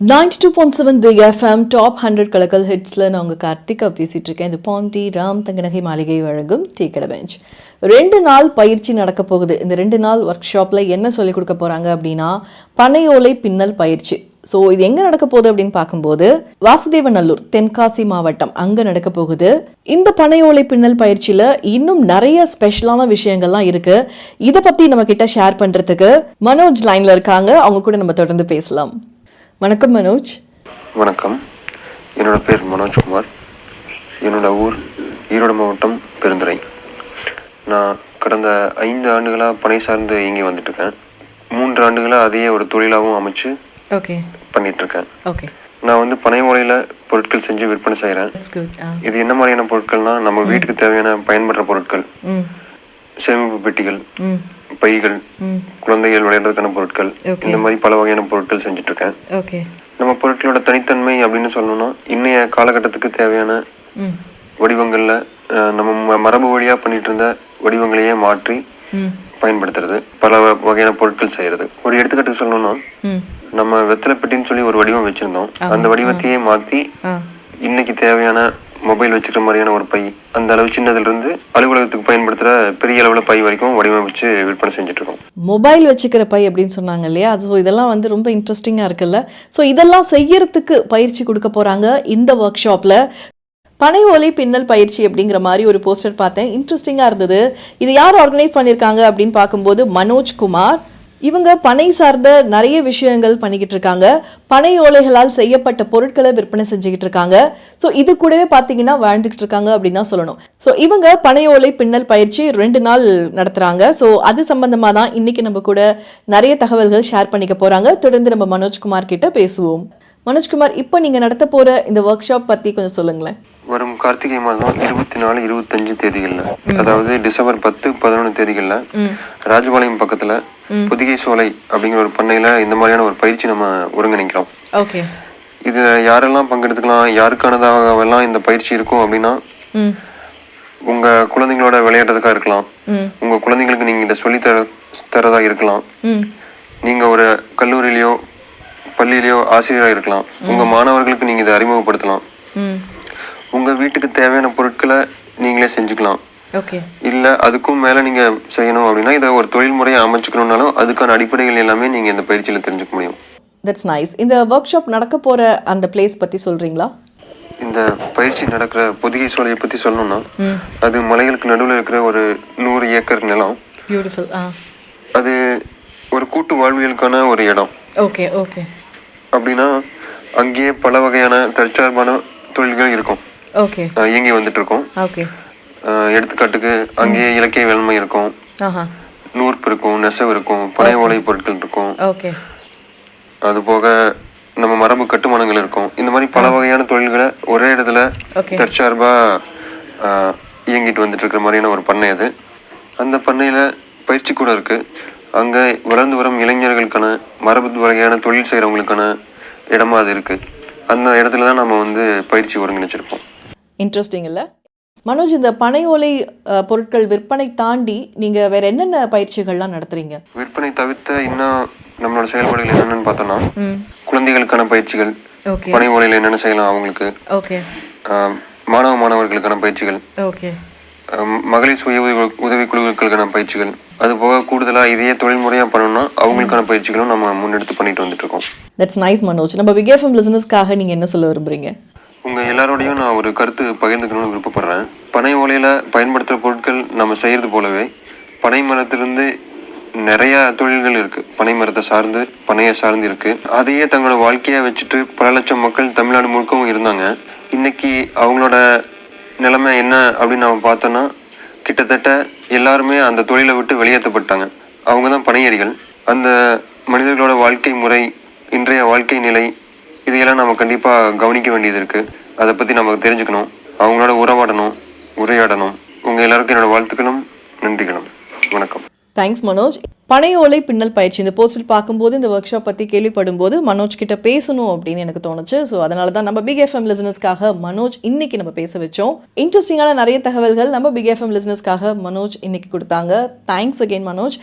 92.7 Big FM top 100 கலக்கல் ஹிட்ஸில் நான் உங்கள் கார்த்திகா பேசிகிட்டு இருக்கேன். இது பாண்டி ராம் தங்கநகை மாளிகை வழங்கும் டீ கடை பெஞ்ச். 2 நாள் பயிற்சி நடக்க போகுது. இந்த 2 நாள் ஒர்க் ஷாப்பில் என்ன சொல்லிக் கொடுக்க போகிறாங்க அப்படின்னா பனையோலை பின்னல் பயிற்சி. ஸோ இது எங்கே நடக்க போகுது அப்படின்னு பார்க்கும்போது வாசுதேவநல்லூர் தென்காசி மாவட்டம் அங்கே நடக்க போகுது. இந்த பனையோலை பின்னல் பயிற்சியில் இன்னும் நிறைய ஸ்பெஷலான விஷயங்கள்லாம் இருக்கு. இதை பற்றி நம்ம கிட்ட ஷேர் பண்ணுறதுக்கு மனோஜ் லைனில் இருக்காங்க. அவங்க கூட நம்ம தொடர்ந்து பேசலாம். வணக்கம் மனோஜ். வணக்கம், என்னோட பேர் மனோஜ்குமார். என்னோட ஊர் ஈரோடு மாவட்டம் பெருந்துறை. நான் கடந்த 5 ஆண்டுகளாக பனை சார்ந்து இங்கே வந்துட்டு இருக்கேன். 3 ஆண்டுகளாக அதையே ஒரு தொழிலாகவும் அமைச்சு பண்ணிட்டு இருக்கேன். நான் வந்து பனை ஓலையில பொருட்கள் செஞ்சு விற்பனை செய்யறேன். இது என்ன மாதிரியான பொருட்கள்னா, நம்ம வீட்டுக்கு தேவையான பயன்படுற பொருட்கள், சேமிப்பு பெட்டிகள், பைகள், குழந்தைகள் விளையாடுறதுக்கான பொருட்கள், இந்த மாதிரி பல வகையான பொருட்கள் செஞ்சுட்டு இருக்கேன். நம்ம பொருட்களோட தனித்தன்மை அப்படின்னு சொல்லணும்னா, இன்னைய காலகட்டத்துக்கு தேவையான வடிவங்கள்ல நம்ம மரபு வழியா பண்ணிட்டு இருந்த வடிவங்களையே மாற்றி பயன்படுத்துறது, பல வகையான பொருட்கள் செய்யறது. ஒரு எடுத்துக்காட்டுக்கு சொல்லணும்னா, நம்ம வெத்தலை பெட்டின்னு சொல்லி ஒரு வடிவம் வச்சிருந்தோம். அந்த வடிவத்தையே மாத்தி இன்னைக்கு தேவையான மொபைல் வச்சுக்கிற மாதிரியான ஒரு பை, அந்த அளவு சின்னதுல இருந்து அலுவலகத்துக்கு பயன்படுத்துற பெரிய அளவுல பை வரைக்கும் வடிவமைச்சு விற்பனை செஞ்சுட்டு இருக்கோம். மொபைல் வச்சுக்கிற பை அப்படின்னு சொன்னாங்க இல்லையா, அது இதெல்லாம் வந்து ரொம்ப இன்ட்ரெஸ்டிங்கா இருக்குல்ல. ஸோ இதெல்லாம் செய்யறதுக்கு பயிற்சி கொடுக்க போறாங்க இந்த ஒர்க் ஷாப்ல. பனை ஓலை பின்னல் பயிற்சி அப்படிங்கிற மாதிரி ஒரு போஸ்டர் பார்த்தேன், இன்ட்ரெஸ்டிங்கா இருந்தது. இது யார் ஆர்கனைஸ் பண்ணியிருக்காங்க அப்படின்னு பார்க்கும்போது மனோஜ்குமார். இவங்க பனை சார்ந்த நிறைய விஷயங்கள் பண்ணிக்கிட்டு இருக்காங்க. பனை ஓலைகளால் செய்யப்பட்ட பொருட்களை விற்பனை செஞ்சுக்கிட்டு இருக்காங்க. ஸோ இது கூடவே பார்த்தீங்கன்னா வாழ்ந்துகிட்டு இருக்காங்க அப்படின்னு தான் சொல்லணும். ஸோ இவங்க பனை ஓலை பின்னல் பயிற்சி 2 நாள் நடத்துறாங்க. ஸோ அது சம்பந்தமாக தான் இன்னைக்கு நம்ம கூட நிறைய தகவல்கள் ஷேர் பண்ணிக்க போறாங்க. தொடர்ந்து நம்ம மனோஜ்குமார் கிட்ட பேசுவோம். மனோஜ்குமார், இப்போ நீங்க நடத்த போற இந்த ஒர்க் ஷாப் பத்தி கொஞ்சம் சொல்லுங்களேன். வரும் கார்த்திகை மாதம் 24, 25 தேதிகள்ல, அதாவது டிசம்பர் 10, 11 தேதிகள்ல ராஜபாளையம் பக்கத்துல பொதிகை சோலை அப்படிங்கிற ஒரு பண்ணையில இந்த மாதிரியான ஒரு பயிற்சி நம்ம ஒருங்கிணைக்கிறோம். இதுல யாரெல்லாம் பங்கெடுத்துக்கலாம், யாருக்கானதாகவெல்லாம் இந்த பயிற்சி இருக்கும் அப்படின்னா, உங்க குழந்தைங்களோட விளையாடுறதுக்கா இருக்கலாம், உங்க குழந்தைங்களுக்கு நீங்க இதை சொல்லி தரதா இருக்கலாம், நீங்க ஒரு கல்லூரியிலயோ பள்ளியிலயோ ஆசிரியராக இருக்கலாம், உங்க மாணவர்களுக்கு நீங்க இதை அறிமுகப்படுத்தலாம், உங்க வீட்டுக்கு தேவையான பொருட்களை நீங்களே செஞ்சுக்கலாம். இல்ல அதுக்கும் மேல நீங்க செய்யணும் அப்படின்னா, இதை ஒரு தொழில் முறையை அமைச்சுக்கணும்னாலும் அதுக்கான அடிப்படைகள் எல்லாமே நீங்க இந்த பயிற்சியில தெரிஞ்சுக்க முடியும். That's nice. இந்த ஒர்க் ஷாப் நடக்க போற அந்த பிளேஸ் பத்தி சொல்றீங்களா? இந்த பயிற்சி நடக்கிற பொதிகை சோலையை பத்தி சொல்லணும்னா, அது மலைகளுக்கு நடுவில் இருக்கிற ஒரு 100 ஏக்கர் நிலம். பியூட்டிஃபுல். அது ஒரு கூட்டு வாழ்வியலுக்கான ஒரு இடம். அப்படின்னா அங்கேயே பல வகையான தற்சார்பான தொழில்கள் இருக்கும், இயங்கி வந்துட்டு இருக்கோம். எடுத்துக்காட்டுக்கு அங்கேயே இலக்கிய வேளாண்மை இருக்கும், நூற்பு இருக்கும், நெசவு இருக்கும், பனை ஓலை பொருட்கள் இருக்கும், அது போக நம்ம மரபு கட்டுமானங்கள் இருக்கும். இந்த மாதிரி பல வகையான தொழில்களை ஒரே இடத்துல தற்சார்பா இயங்கிட்டு வந்துட்டு இருக்கிற மாதிரியான ஒரு பண்ணை அது. அந்த பண்ணையில பயிற்சி கூட இருக்கு. அங்க வளர்ந்து வரும் இளைஞர்களுக்கான மரபு வகையான தொழில் செய்யறவங்களுக்கான இடமா அது இருக்கு. அந்த இடத்துல தான் நம்ம வந்து பயிற்சி ஒருங்கிணைச்சிருப்போம். இன்ட்ரெஸ்டிங் இல்ல மனோஜ்? இந்த பனை ஓலை பொருட்கள் விற்பனை தாண்டி நீங்க வேற என்னென்ன பயிற்சிகள்லாம் நடத்துறீங்க? விற்பனை தவிர்த்த இன்னும் நம்மளோட செயல்பாடுகள் என்னென்னு பார்த்தோம்னா, குழந்தைகளுக்கான பயிற்சிகள், பனை ஓலையில என்னென்ன செய்யலாம் அவங்களுக்கு, மாணவர்களுக்கான பயிற்சிகள், மகளிர் சுய உதவி குழுக்களுக்கான பயிற்சிகள், அது போக கூடுதலா இதையே தொழில் முறையா பண்ணணும்னா அவங்களுக்கான பயிற்சிகளும் நம்ம முன்னெடுத்து பண்ணிட்டு வந்துட்டு இருக்கோம். That's nice Manoj. நம்ம பிக் எஃப்எம் லிசனர்ஸ்க்காக நீங்க என்ன சொல்ல விரும்புறீங்க? உங்க எல்லாரோடையும் நான் ஒரு கருத்து பகிர்ந்துக்கணும்னு விருப்பப்படுறேன். பனை ஓலையில பயன்படுத்துற பொருட்கள் நம்ம செய்யறது போலவே பனை மரத்திலிருந்து நிறைய தொழில்கள் இருக்கு. பனை மரத்தை சார்ந்து, பனையை சார்ந்து இருக்கு. அதையே தங்களோட வாழ்க்கையா வச்சுட்டு பல லட்சம் மக்கள் தமிழ்நாடு முழுக்கவும் இருந்தாங்க. இன்னைக்கு அவங்களோட நிலைமை என்ன அப்படின்னு நம்ம பார்த்தோம்னா, கிட்டத்தட்ட எல்லாருமே அந்த தொழிலை விட்டு வெளியேற்றப்பட்டாங்க. அவங்க தான் பனையேறிகள். அந்த மனிதர்களோட வாழ்க்கை முறை, இன்றைய வாழ்க்கை நிலை, இதையெல்லாம் நம்ம கண்டிப்பா கவனிக்க வேண்டியது இருக்கு. அதை பத்தி நம்ம தெரிஞ்சுக்கணும், அவங்களோட உரையாடணும். உங்க எல்லாருக்கும் என்னோட வாழ்த்துக்களும் நன்றிகளும். வணக்கம். தேங்க்ஸ் மனோஜ். பனை ஓலை பின்னல் பயிற்சி இந்த போஸ்டர் பார்க்கும்போது, இந்த ஒர்க் ஷாப் பற்றி கேள்விப்படும் போது மனோஜ் கிட்ட பேசணும் அப்படின்னு எனக்கு தோணுச்சு. ஸோ அதனால தான் நம்ம பிக் எஃப்எம் லிசனர்ஸ்க்காக மனோஜ் இன்னைக்கு நம்ம பேச வச்சோம். இன்ட்ரெஸ்டிங்கான நிறைய தகவல்கள் நம்ம பிக் எஃப்எம் லிசனர்ஸ்க்காக மனோஜ் இன்னைக்கு கொடுத்தாங்க. Thanks again Manoj.